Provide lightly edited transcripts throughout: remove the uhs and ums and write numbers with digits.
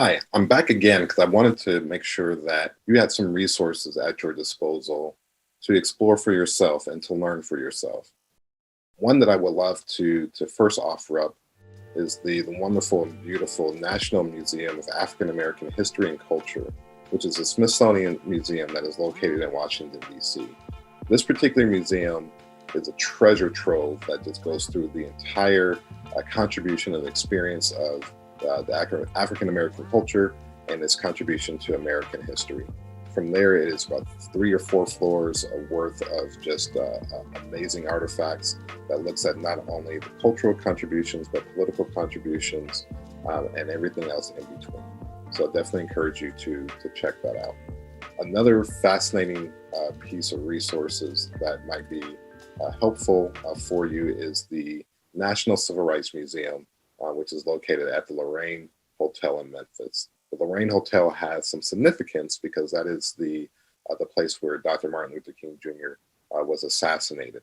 Hi, I'm back again because I wanted to make sure that you had some resources at your disposal to explore for yourself and to learn for yourself. One that I would love to first offer up is the wonderful and beautiful National Museum of African American History and Culture, which is a Smithsonian museum that is located in Washington, D.C. This particular museum is a treasure trove that just goes through the entire contribution and experience of the African American culture and its contribution to American history. From there, it is about 3 or 4 floors worth of just amazing artifacts that looks at not only the cultural contributions, but political contributions and everything else in between. So I definitely encourage you to check that out. Another fascinating piece of resources that might be helpful for you is the National Civil Rights Museum, which is located at the Lorraine Hotel in Memphis. The Lorraine Hotel has some significance because that is the place where Dr. Martin Luther King Jr. Was assassinated.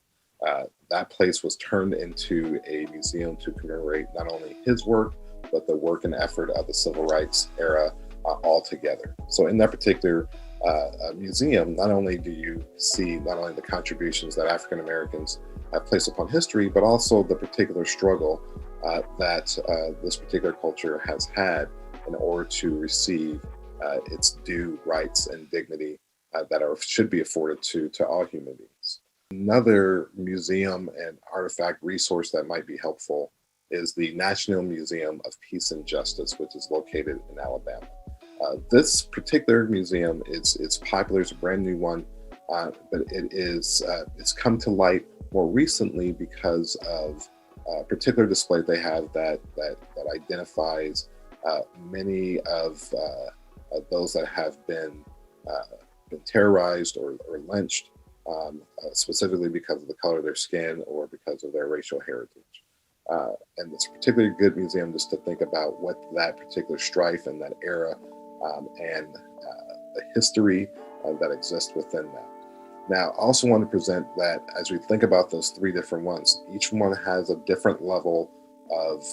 That place was turned into a museum to commemorate not only his work, but the work and effort of the civil rights era altogether. So in that particular museum, not only do you see not only the contributions that African Americans have placed upon history, but also the particular struggle that this particular culture has had in order to receive its due rights and dignity should be afforded to all human beings. Another museum and artifact resource that might be helpful is the National Museum of Peace and Justice, which is located in Alabama. This particular museum is popular. It's a brand new one, but it's come to light more recently because of a particular display they have that identifies many of those that have been terrorized or lynched, specifically because of the color of their skin or because of their racial heritage. And it's a particularly good museum just to think about what that particular strife and that era and the history that exists within that. Now, I also want to present that as we think about those 3 different ones, each one has a different level of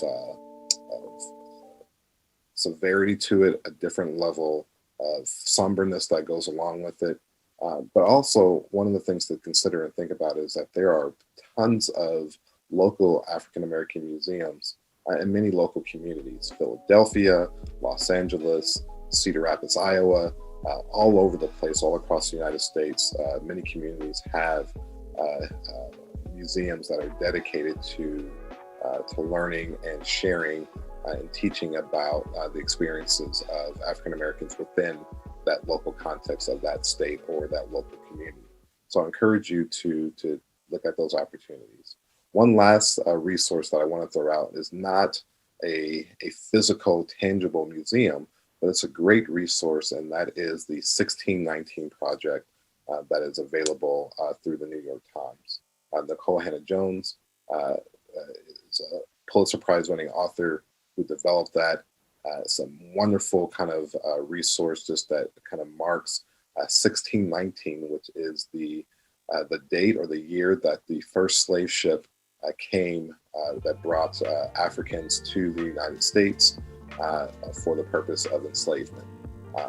severity to it, a different level of somberness that goes along with it. But also, one of the things to consider and think about is that there are tons of local African American museums in many local communities: Philadelphia, Los Angeles, Cedar Rapids, Iowa, all over the place, all across the United States. Many communities have museums that are dedicated to learning and sharing and teaching about the experiences of African Americans within that local context of that state or that local community. So I encourage you to look at those opportunities. One last resource that I want to throw out is not a physical, tangible museum, but it's a great resource, and that is the 1619 Project that is available through the New York Times. Nicole Hannah-Jones is a Pulitzer Prize winning author who developed that. It's a wonderful kind of resource just that kind of marks 1619, which is the date or the year that the first slave ship came that brought Africans to the United States for the purpose of enslavement.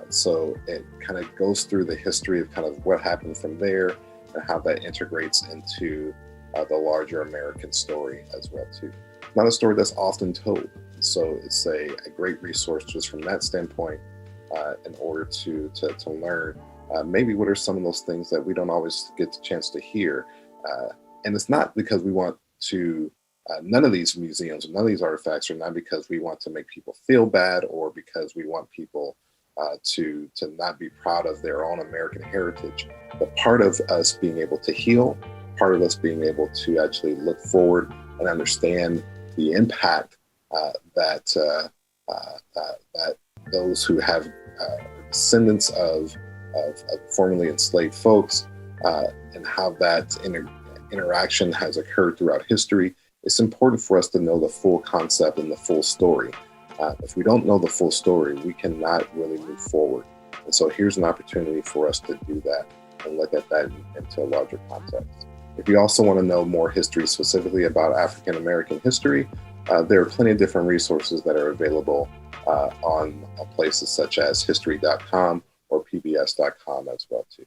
So it kind of goes through the history of kind of what happened from there and how that integrates into the larger American story as well too. Not a story that's often told, so it's a great resource just from that standpoint in order to learn maybe what are some of those things that we don't always get the chance to hear. And it's not because we want to, none of these museums, none of these artifacts are not because we want to make people feel bad or because we want people to not be proud of their own American heritage. But part of us being able to heal, part of us being able to actually look forward and understand the impact that those who have descendants of formerly enslaved folks and how that interaction has occurred throughout history. It's important for us to know the full concept and the full story. If we don't know the full story, we cannot really move forward. And so here's an opportunity for us to do that and look at that into a larger context. If you also want to know more history specifically about African American history, There are plenty of different resources that are available on places such as history.com or pbs.com as well too.